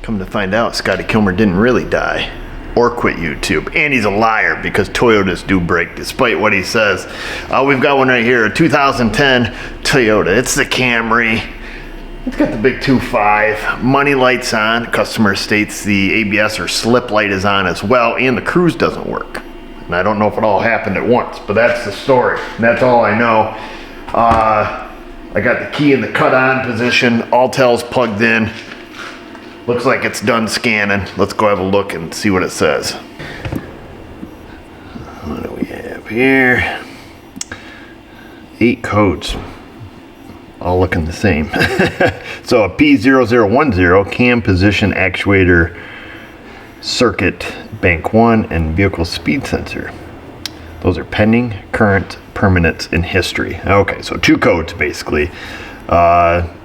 Come to find out, Scotty Kilmer didn't really die or quit YouTube. And he's a liar because Toyotas do break despite what he says. We've got one right here, a 2010 Toyota. It's the Camry. It's got the big 2.5, money lights on. Customer states the ABS or slip light is on as well, and the cruise doesn't work. And I don't know if it all happened at once, but that's the story. That's all I know. I got the key in the cut on position, all tells plugged in. Looks like it's done scanning. Let's go have a look and see what it says. What do we have here? 8 codes. All looking the same. So a P0010 cam position actuator circuit bank 1 and vehicle speed sensor. Those are pending, current, permanent, and history. Okay, so 2 codes basically. 0010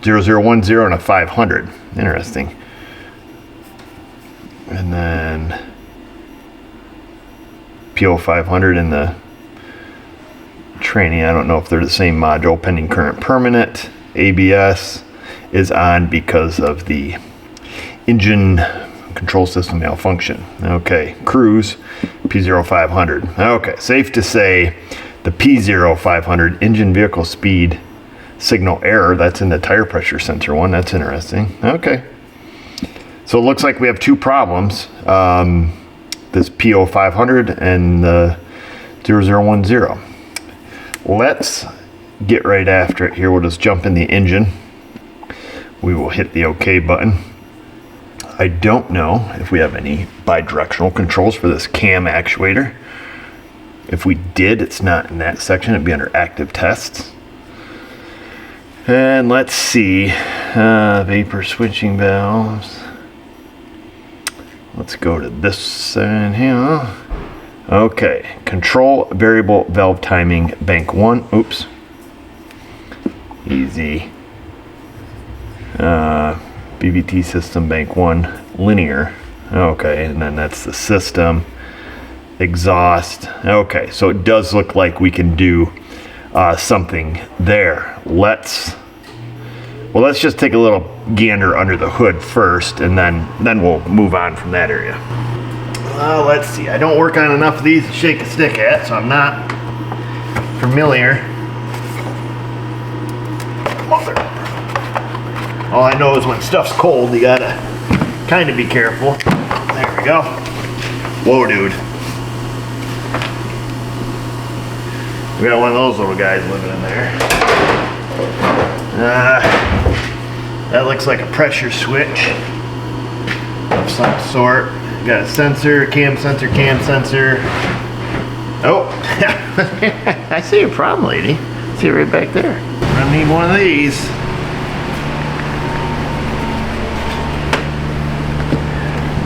and a 500. Interesting. And then PO500 in the training. I don't know if they're the same module. Pending, current, permanent. ABS is on because of the engine control system malfunction. Okay, cruise P0500. Okay, safe to say the P0500 engine vehicle speed signal error, that's in the tire pressure sensor one. That's interesting. Okay, so it looks like we have 2 problems, this P0500 and the 0010. Let's get right after it here. We'll just jump in the engine. We will hit the OK button. I don't know if we have any bidirectional controls for this cam actuator. If we did, it's not in that section. It'd be under active tests. And let's see, vapor switching valves. Let's go to this in here. Okay, control variable valve timing bank 1. Oops. Easy. BVT system bank 1 linear. Okay, and then that's the system exhaust. Okay, so it does look like we can do something there. Let's just take a little gander under the hood first, and then we'll move on from that area. Let's see. I don't work on enough of these to shake a stick at, so I'm not familiar. Mother. All I know is when stuff's cold, you gotta kind of be careful. There we go. Whoa, dude. We got one of those little guys living in there. That looks like a pressure switch of some sort. Got a sensor, cam sensor, cam sensor. Oh, I see your problem, lady. See it right back there. I need one of these.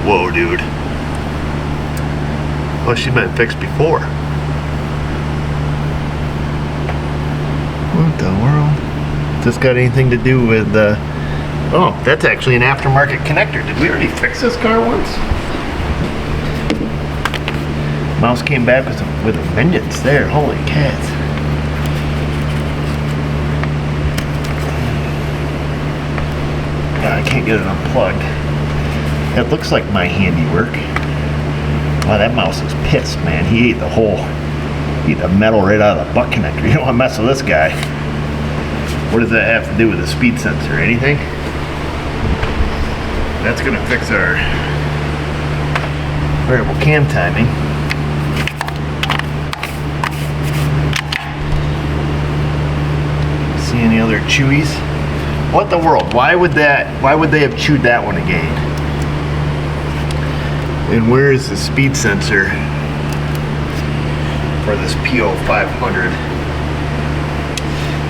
Whoa, dude. Oh, she's been fixed before. What the world? Has this got anything to do with oh, that's actually an aftermarket connector. Did we already fix this car once? Mouse came back with a vengeance there. Holy cats. I can't get it unplugged. It looks like my handiwork. Wow, that mouse is pissed, man. He ate the metal right out of the butt connector. You don't want to mess with this guy. What does that have to do with the speed sensor? Anything? That's going to fix our variable cam timing. See any other chewies? What the world? Why would they have chewed that one again? And where is the speed sensor for this PO500?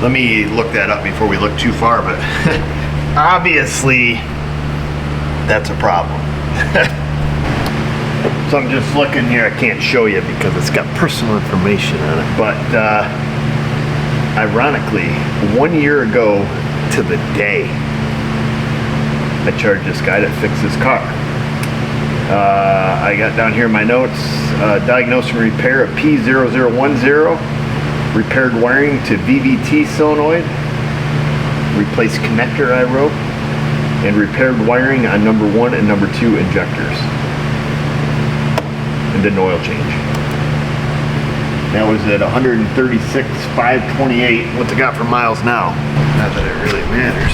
Let me look that up before we look too far, but obviously that's a problem. So I'm just looking here. I can't show you because it's got personal information on it, but ironically, 1 year ago to the day, I charged this guy to fix his car. I got down here in my notes, diagnose and repair a P0010, repaired wiring to VVT solenoid, replace connector I wrote, and repaired wiring on number 1 and number 2 injectors. And did an oil change. That was at 136,528. What's it got for miles now? Not that it really matters.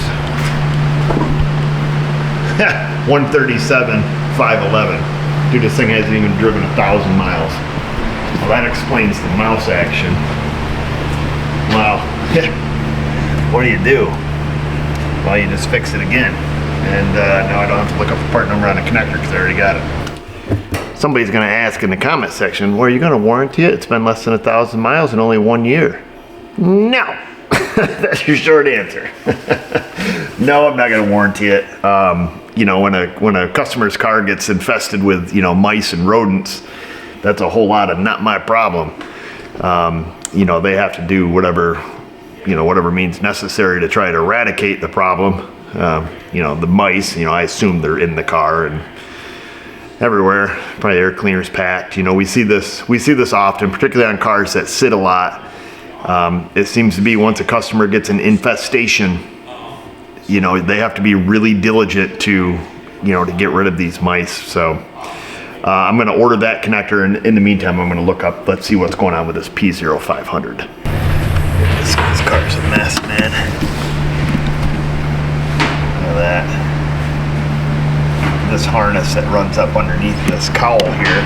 137,511. Dude, this thing hasn't even driven 1,000 miles. Well, that explains the mouse action. Well, what do? Well, you just fix it again. And now I don't have to look up the part number on the connector because I already got it. Somebody's going to ask in the comment section, well, are you going to warranty it? It's been less than 1,000 miles in only 1 year. No. That's your short answer. No, I'm not going to warranty it. You know, when a customer's car gets infested with, you know, mice and rodents, that's a whole lot of not my problem. You know, they have to do whatever means necessary to try to eradicate the problem. You know, the mice, you know, I assume they're in the car and everywhere. Probably air cleaners packed. You know, we see this often, particularly on cars that sit a lot. It seems to be once a customer gets an infestation, you know, they have to be really diligent to get rid of these mice. So I'm going to order that connector, and in the meantime, I'm going to look up, let's see what's going on with this P0500. This car's a mess, man. Look at that. This harness that runs up underneath this cowl here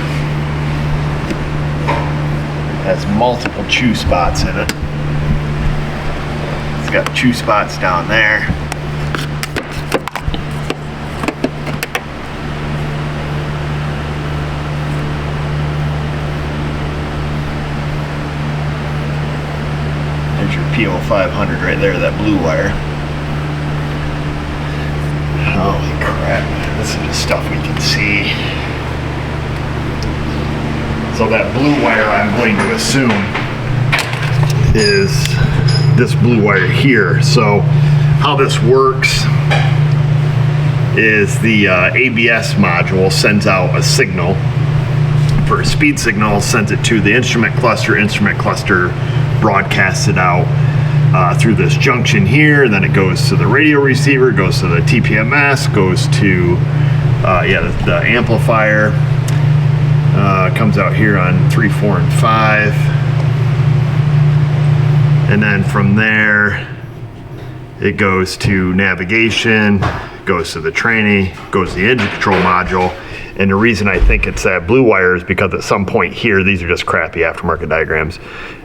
has multiple chew spots in it. It's got chew spots down there. There's your P0500 right there, that blue wire. Holy crap, this is the stuff we can see. So that blue wire, I'm going to assume, is this blue wire here. So how this works is the ABS module sends out a signal for a speed signal, sends it to the instrument cluster broadcasts it out through this junction here, then it goes to the radio receiver, goes to the TPMS, goes to the amplifier, comes out here on 3, 4, and 5, and then from there it goes to navigation, goes to the tranny, goes to the engine control module. And the reason I think it's that blue wire is because at some point here, these are just crappy aftermarket diagrams,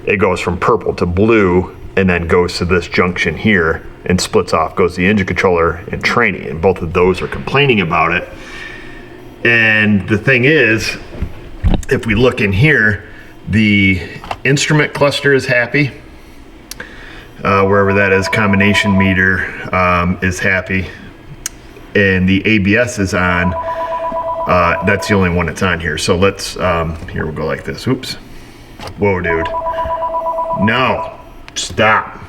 it goes from purple to blue and then goes to this junction here and splits off, goes to the engine controller and tranny, and both of those are complaining about it. And the thing is, if we look in here, the instrument cluster is happy, wherever that is, combination meter is happy, and the ABS is on. That's the only one that's on here. So let's, here we'll go like this. Oops. Whoa, dude. No. Stop.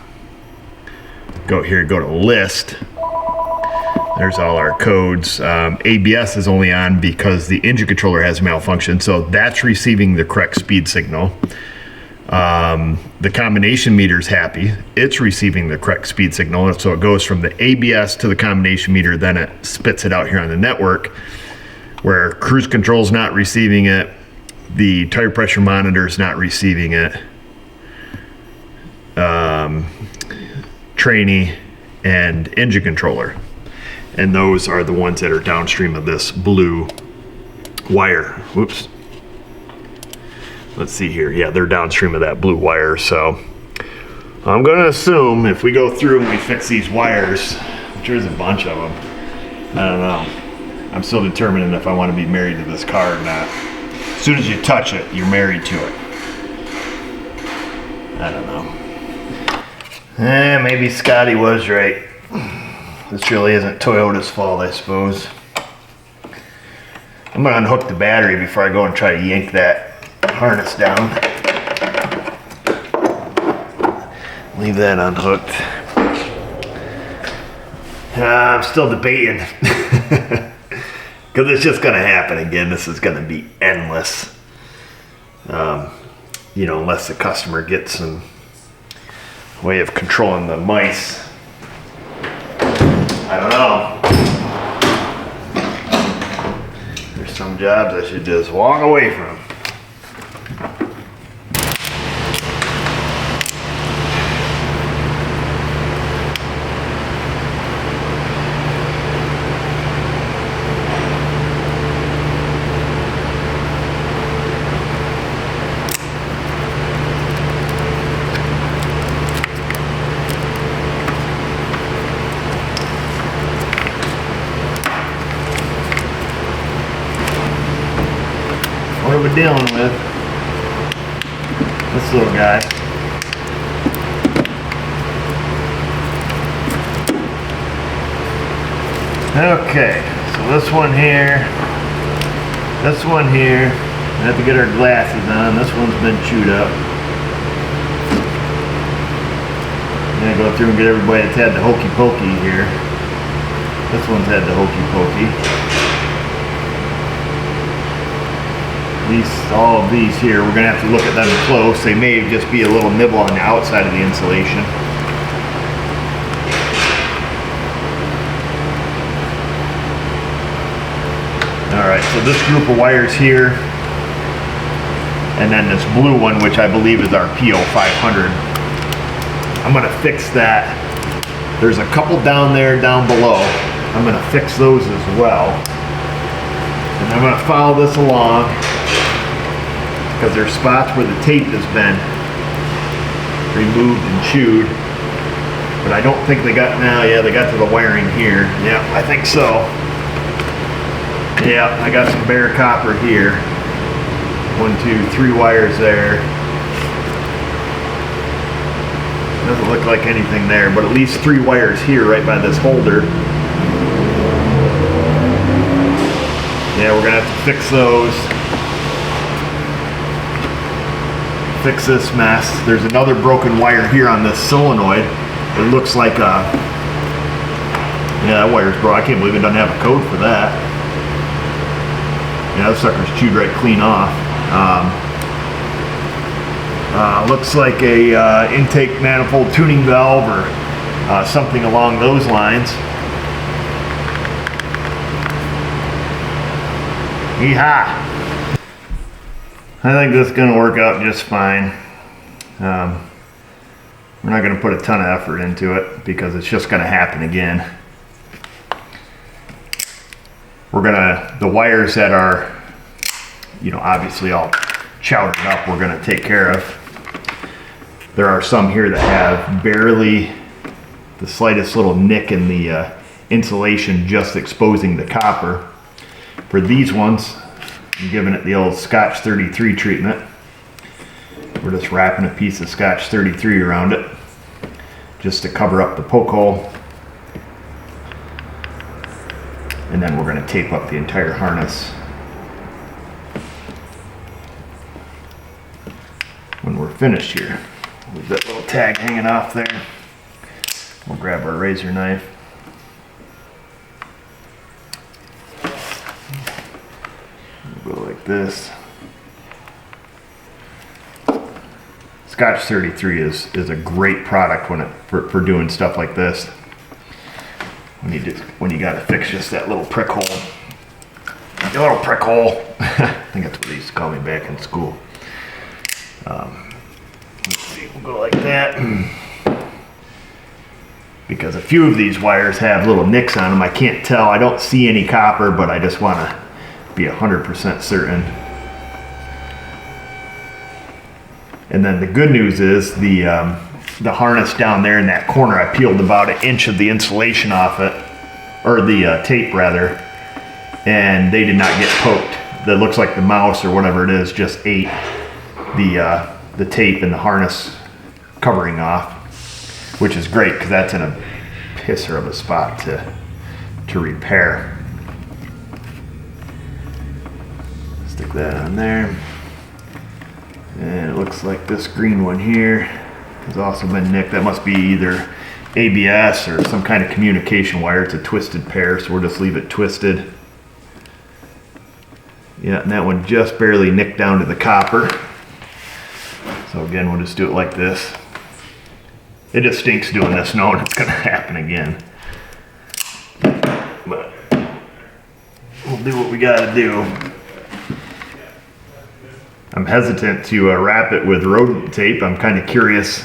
Go here, go to list. There's all our codes. ABS is only on because the engine controller has malfunction. So that's receiving the correct speed signal. The combination meter is happy. It's receiving the correct speed signal. So it goes from the ABS to the combination meter, then it spits it out here on the network, where cruise control is not receiving it, the tire pressure monitor is not receiving it, tranny and engine controller, and those are the ones that are downstream of this blue wire. Whoops. Let's see here. Yeah, they're downstream of that blue wire. So I'm going to assume if we go through and we fix these wires, which there's a bunch of them, I don't know. I'm still determining if I want to be married to this car or not. As soon as you touch it, you're married to it. I don't know. Maybe Scotty was right. This really isn't Toyota's fault, I suppose. I'm going to unhook the battery before I go and try to yank that harness down. Leave that unhooked. I'm still debating. Because it's just going to happen again. This is going to be endless. Unless the customer gets some way of controlling the mice. I don't know. some jobs I should just walk away from. What are we dealing with? This little guy. Okay, so this one here, I have to get our glasses on. This one's been chewed up. I'm gonna go through and get everybody that's had the hokey pokey here. This one's had the hokey pokey. All of these here, we're gonna have to look at them close. They may just be a little nibble on the outside of the insulation. Alright, so this group of wires here, and then this blue one, which I believe is our PO500. I'm gonna fix that. There's a couple down there, down below. I'm gonna fix those as well. And I'm gonna follow this along, because there's spots where the tape has been removed and chewed, but I don't think they got, now, yeah, they got to the wiring here. Yeah, I think so. Yeah, I got some bare copper here. 1, 2, 3 wires there. Doesn't look like anything there, but at least 3 wires here right by this holder. Yeah, we're gonna have to fix those. Fix this mess. There's another broken wire here on this solenoid. It looks like yeah, that wire's broke. I can't believe it doesn't have a code for that. Yeah, that sucker's chewed right clean off. Looks like a intake manifold tuning valve or something along those lines. Yeehaw! I think this is going to work out just fine. We're not going to put a ton of effort into it because it's just going to happen again. We're going to, the wires that are, you know, obviously all chowdered up, we're going to take care of. There are some here that have barely the slightest little nick in the insulation, just exposing the copper. For these ones, I'm giving it the old Scotch 33 treatment. We're just wrapping a piece of Scotch 33 around it just to cover up the poke hole. And then we're going to tape up the entire harness when we're finished here. With that little tag hanging off there, we'll grab our razor knife. We'll go like this. Scotch 33 is a great product for doing stuff like this. When you gotta fix just that little prick hole. A little prick hole. I think that's what they used to call me back in school. Let's see, we'll go like that. Because a few of these wires have little nicks on them. I can't tell. I don't see any copper, but I just want to be 100% certain. And then the good news is the harness down there in that corner, I peeled about 1 inch of the insulation off it, or the tape rather, and they did not get poked. That looks like the mouse or whatever it is just ate the tape and the harness covering off, which is great because that's in a pisser of a spot to repair. Stick that on there. And it looks like this green one here has also been nicked. That must be either ABS or some kind of communication wire. It's a twisted pair, so we'll just leave it twisted. Yeah, and that one just barely nicked down to the copper. So again, we'll just do it like this. It just stinks doing this knowing it's going to happen again. But we'll do what we got to do. I'm hesitant to wrap it with rodent tape. I'm kind of curious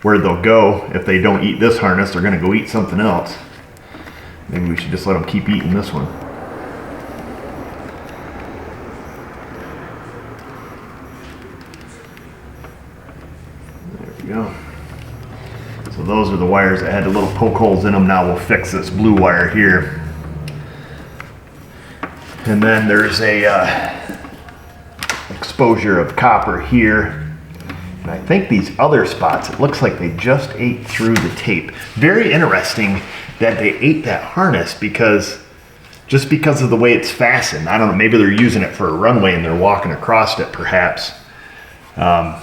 where they'll go. If they don't eat this harness, they're going to go eat something else. Maybe we should just let them keep eating this one. There we go. So those are the wires that had the little poke holes in them. Now we'll fix this blue wire here. And then there's a exposure of copper here. And I think these other spots, it looks like they just ate through the tape. Very interesting that they ate that harness just because of the way it's fastened. I don't know, maybe they're using it for a runway and they're walking across it perhaps. Yeah,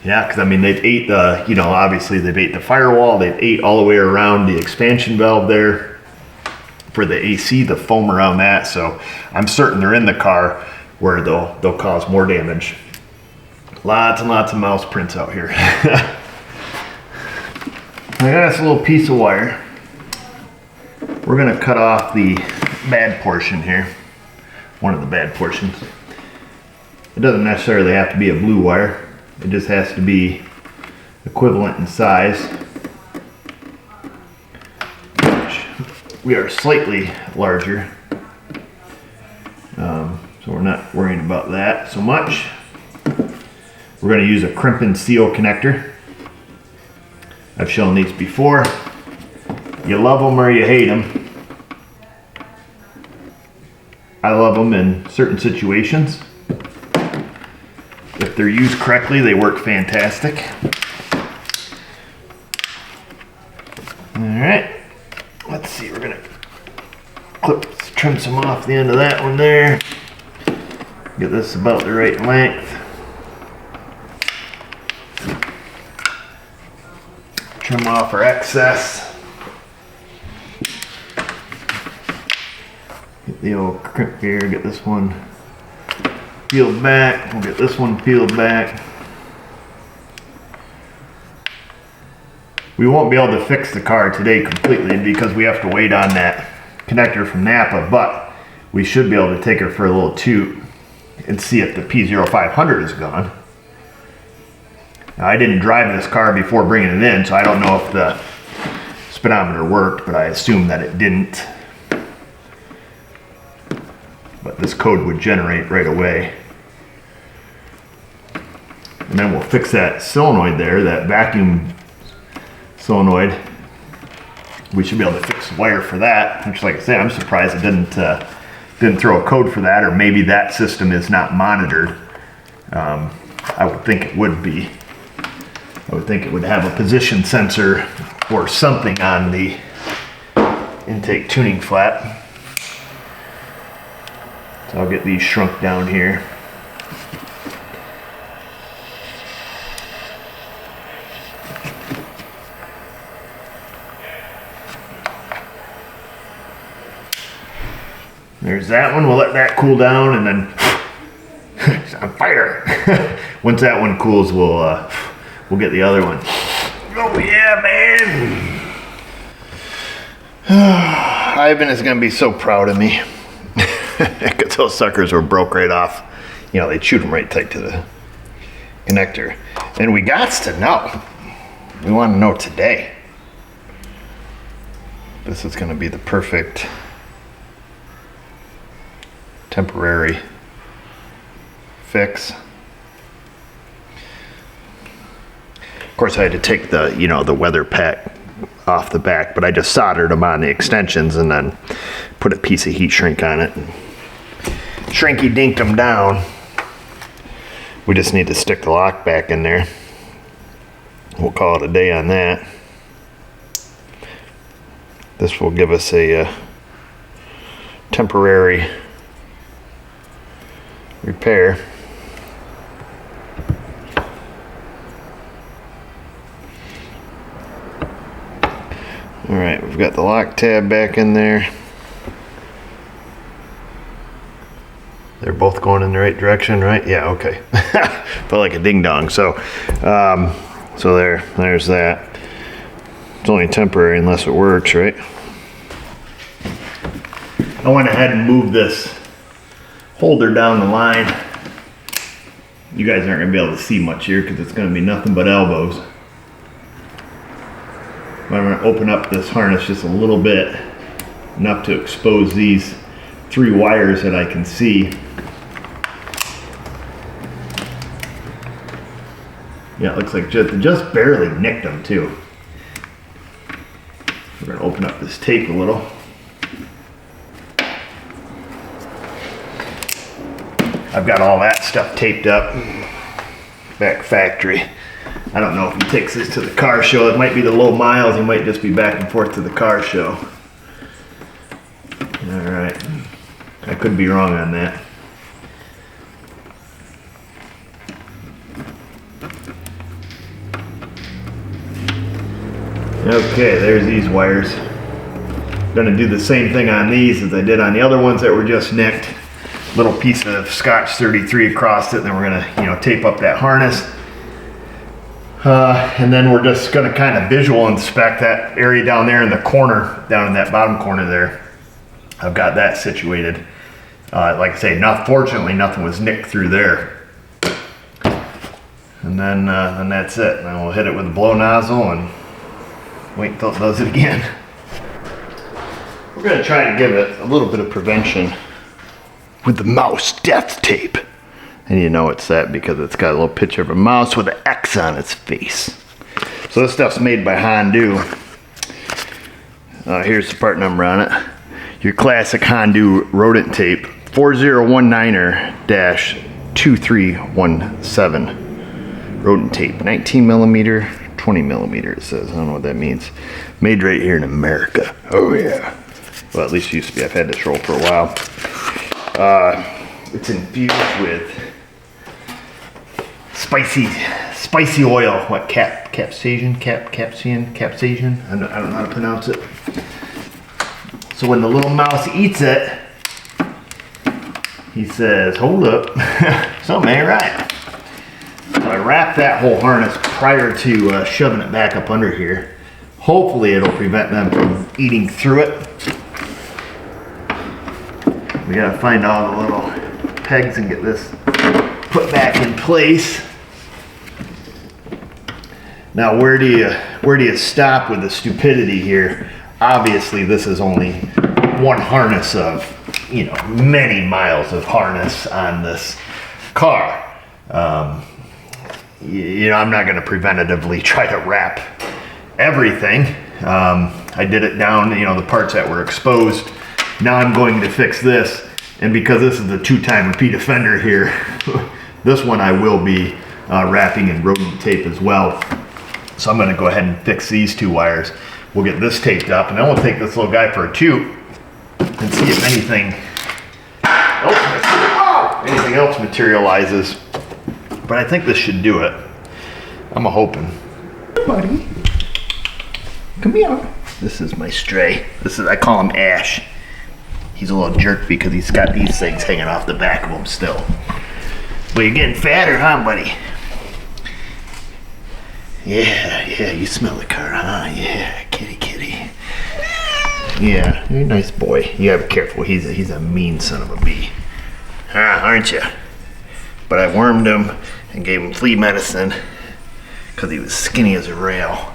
because I mean, they've ate the, you know, obviously they've ate the firewall, they've ate all the way around the expansion valve there for the AC, the foam around that. So I'm certain they're in the car where they'll cause more damage. Lots and lots of mouse prints out here. I got this little piece of wire. We're gonna cut off the bad portion here, one of the bad portions. It doesn't necessarily have to be a blue wire. It just has to be equivalent in size. We are slightly larger, so we're not worrying about that so much. We're going to use a crimp and seal connector. I've shown these before. You love them or you hate them. I love them in certain situations. If they're used correctly, they work fantastic. All right, let's see, we're gonna trim some off the end of that one there. Get this about the right length. Trim off our excess. Get the old crimp here, get this one peeled back. We'll get this one peeled back. We won't be able to fix the car today completely because we have to wait on that connector from Napa, but we should be able to take her for a little toot and see if the P0500 is gone. Now, I didn't drive this car before bringing it in, so I don't know if the speedometer worked, but I assume that it didn't. But this code would generate right away. And then we'll fix that solenoid there, that vacuum solenoid. We should be able to fix the wire for that, which, like I said, I'm surprised it didn't throw a code for that, or maybe that system is not monitored. I would think it would be. I would think it would have a position sensor or something on the intake tuning flap. So I'll get these shrunk down here. There's that one. We'll let that cool down and then it's on fire. Once that one cools, we'll get the other one. Oh yeah, man! Ivan is gonna be so proud of me because those suckers were broke right off. You know, they chewed them right tight to the connector. And we got to know. We want to know today. This is gonna be the perfect temporary fix. Of course, I had to take the, you know, the weather pack off the back, but I just soldered them on the extensions and then put a piece of heat shrink on it and shrinky dinked them down. We just need to stick the lock back in there. We'll call it a day on that. This will give us a temporary repair. All right, we've got the lock tab back in there. They're both going in the right direction, right? Yeah, okay. Felt like a ding dong. So there's that. It's only temporary unless it works, right? I went ahead and moved this holder down the line. You guys aren't gonna be able to see much here because it's gonna be nothing but elbows. But I'm gonna open up this harness just a little bit, enough to expose these 3 wires that I can see. Yeah, it looks like just barely nicked them too. We're gonna open up this tape a little. I've got all that stuff taped up back factory. I don't know if he takes this to the car show. It might be the low miles. He might just be back and forth to the car show. All right, I could be wrong on that. Okay, there's these wires. Gonna do the same thing on these as I did on the other ones that were just nicked. Little piece of Scotch 33 across it, and then we're gonna, tape up that harness. And then we're just gonna kind of visual inspect that area down there in the corner, down in that bottom corner there. I've got that situated. Like I say, fortunately nothing was nicked through there. And then that's it. And then we'll hit it with a blow nozzle and wait until it does it again. We're gonna try to give it a little bit of prevention with the mouse death tape. And you know it's that because it's got a little picture of a mouse with an X on its face. So this stuff's made by Hondu. Here's the part number on it. Your classic Hondu rodent tape, 4019-2317. Rodent tape, 19 millimeter, 20 millimeter it says. I don't know what that means. Made right here in America. Oh yeah. Well, at least it used to be. I've had this roll for a while. It's infused with spicy oil. What, capsaicin? I don't know how to pronounce it. So when the little mouse eats it, he says, hold up, something ain't right. So I wrap that whole harness prior to shoving it back up under here. Hopefully it'll prevent them from eating through it. We gotta find all the little pegs and get this put back in place. Now where do you stop with the stupidity here? Obviously this is only one harness of, many miles of harness on this car. I'm not gonna preventatively try to wrap everything. I did it down, the parts that were exposed. Now I'm going to fix this, and because this is the 2-time repeat offender here, this one I will be wrapping in rodent tape as well. So I'm going to go ahead and fix these 2 wires. We'll get this taped up, and then we'll take this little guy for a toot and see if anything else materializes. But I think this should do it. I'm hoping. Buddy, come here. This is my stray. I call him Ash. He's a little jerk because he's got these things hanging off the back of him still. Well, you're getting fatter, huh, buddy? Yeah, you smell the car, huh? Yeah, kitty. Yeah, you're a nice boy. You gotta be careful. He's a mean son of a bee. Huh, aren't you? But I wormed him and gave him flea medicine because he was skinny as a rail.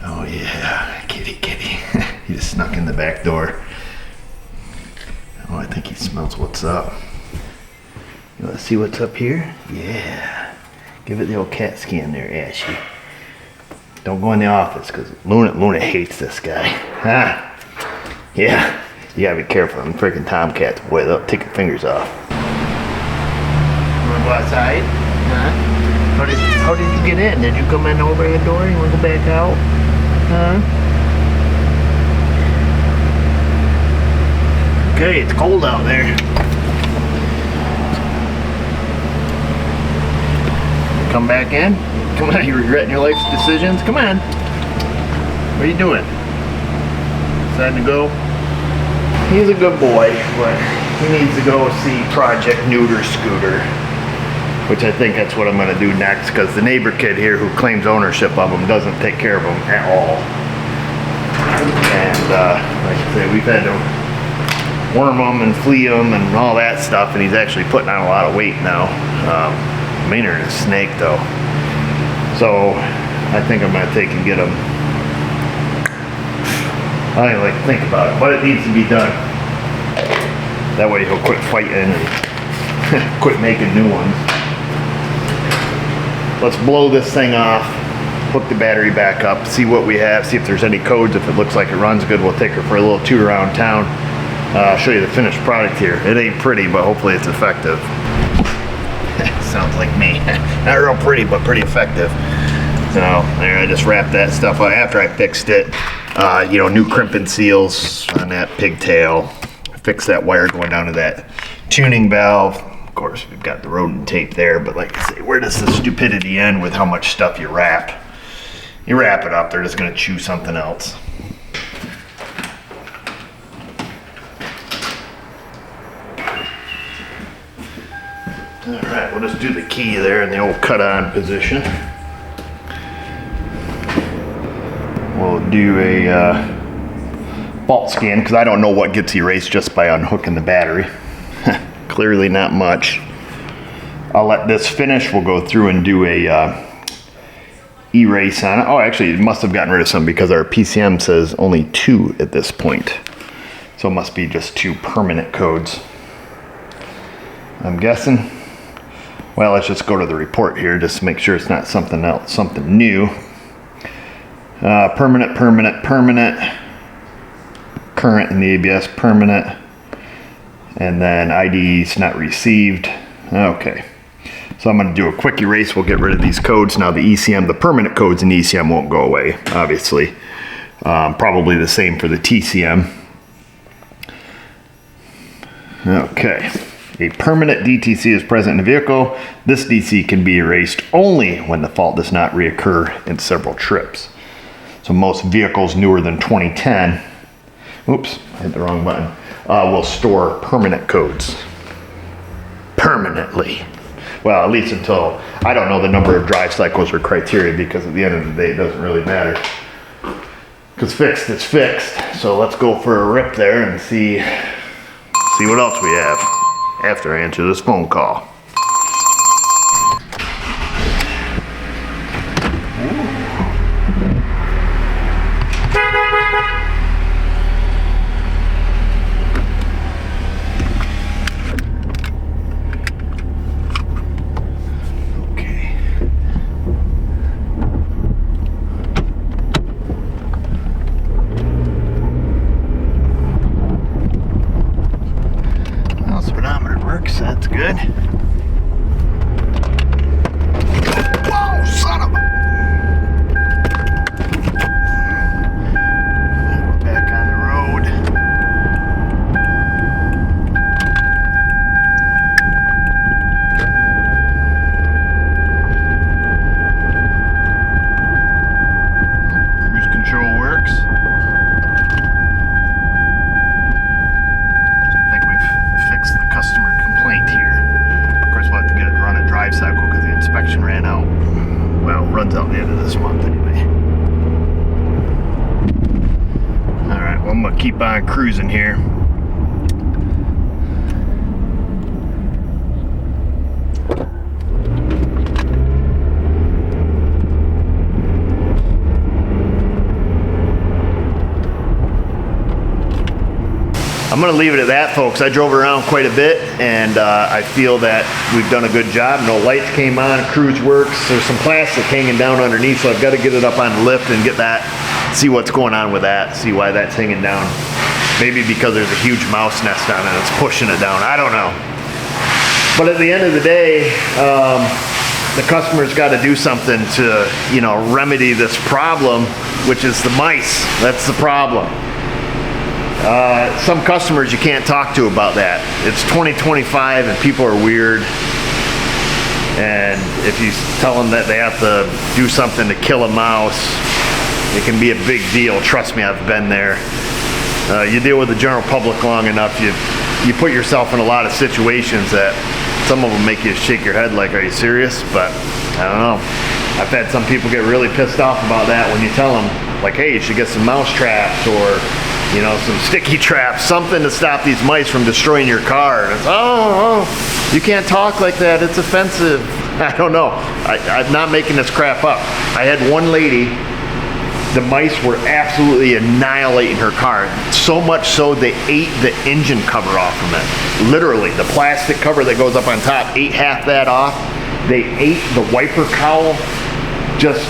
Oh yeah, kitty. He just snuck in the back door. Oh, I think he smells what's up. You want to see what's up here? Yeah. Give it the old cat scan there, Ashy. Don't go in the office because Luna hates this guy. Huh? Yeah. You gotta be careful. Them freaking tomcats, boy, they'll take your fingers off. You wanna go outside? Huh? How did you get in? Did you come in over the door? You wanna go back out? Huh? Okay, it's cold out there. Come back in. Come on, you regretting your life's decisions? Come on. What are you doing? Deciding to go? He's a good boy, but he needs to go see Project Neuter Scooter, which I think that's what I'm going to do next, because the neighbor kid here who claims ownership of him doesn't take care of him at all. And like I say, we've had to worm them and flea them and all that stuff, and he's actually putting on a lot of weight now. Maynard is a snake though, so I think I'm gonna take and get him. I don't like to think about it, but it needs to be done. That way he'll quit fighting and quit making new ones. Let's blow this thing off, hook the battery back up, see what we have, see if there's any codes. If it looks like it runs good, we'll take her for a little toot around town. I'll show you the finished product here. It ain't pretty, but hopefully it's effective. Sounds like me. Not real pretty, but pretty effective. So there, I just wrapped that stuff up after I fixed it. You know, new crimping seals on that pigtail. Fix that wire going down to that tuning valve. Of course, we've got the rodent tape there, but like I say, where does the stupidity end with how much stuff you wrap? You wrap it up, they're just gonna chew something else. All right, we'll just do the key there in the old cut-on position. We'll do a fault scan, because I don't know what gets erased just by unhooking the battery. Clearly not much. I'll let this finish. We'll go through and do a erase on it. Oh, actually, it must have gotten rid of some because our PCM says only 2 at this point. So it must be just 2 permanent codes, I'm guessing. Well, let's just go to the report here just to make sure it's not something else, something new. Permanent, permanent, permanent. Current in the ABS, permanent. And then IDs not received. Okay. So I'm going to do a quick erase. We'll get rid of these codes. Now the ECM, the permanent codes in the ECM won't go away, obviously. Probably the same for the TCM. Okay. A permanent DTC is present in the vehicle. This DC can be erased only when the fault does not reoccur in several trips. So most vehicles newer than 2010, oops, I hit the wrong button, will store permanent codes. Permanently. Well, at least until, I don't know the number of drive cycles or criteria, because at the end of the day it doesn't really matter. Because fixed is fixed. So let's go for a rip there and see what else we have after I answer this phone call. That's good. Whoa, son of a... We're back on the road. Cruise control works. I think we've fixed the customer complaint here. Of course, we'll have to get it to run a drive cycle because the inspection ran out. Well, runs out the end of this month anyway. Alright, well, I'm going to keep on cruising here. I'm going to leave it at that, folks. I drove around quite a bit, and I feel that we've done a good job. No lights came on, cruise works. There's some plastic hanging down underneath, so I've got to get it up on the lift and get that, see what's going on with that, see why that's hanging down. Maybe because there's a huge mouse nest on it, it's pushing it down. I don't know. But at the end of the day, the customer's got to do something to, you know, remedy this problem, which is the mice. That's the problem. Some customers you can't talk to about that. It's 2025 and people are weird. And if you tell them that they have to do something to kill a mouse, it can be a big deal. Trust me, I've been there. You deal with the general public long enough, you put yourself in a lot of situations that some of them make you shake your head like, are you serious? But I don't know. I've had some people get really pissed off about that when you tell them, like, hey, you should get some mouse traps, or you know, some sticky traps, something to stop these mice from destroying your car. And it's, oh, you can't talk like that, it's offensive. I don't know. I'm not making this crap up. I had one lady, the mice were absolutely annihilating her car. So much so they ate the engine cover off from it. Literally, the plastic cover that goes up on top, ate half that off. They ate the wiper cowl. Just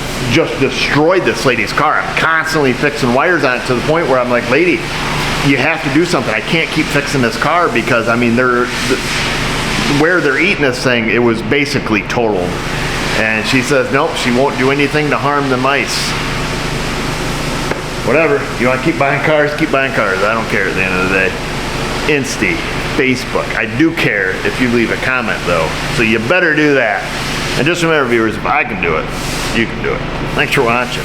destroyed this lady's car. I'm constantly fixing wires on it to the point where I'm like, lady, you have to do something. I can't keep fixing this car because, I mean, where they're eating this thing, it was basically totaled. And she says, nope, she won't do anything to harm the mice. Whatever, you want to keep buying cars, keep buying cars. I don't care at the end of the day. Insta, Facebook. I do care if you leave a comment though, so you better do that. And just remember, viewers, if I can do it, you can do it. Thanks for watching.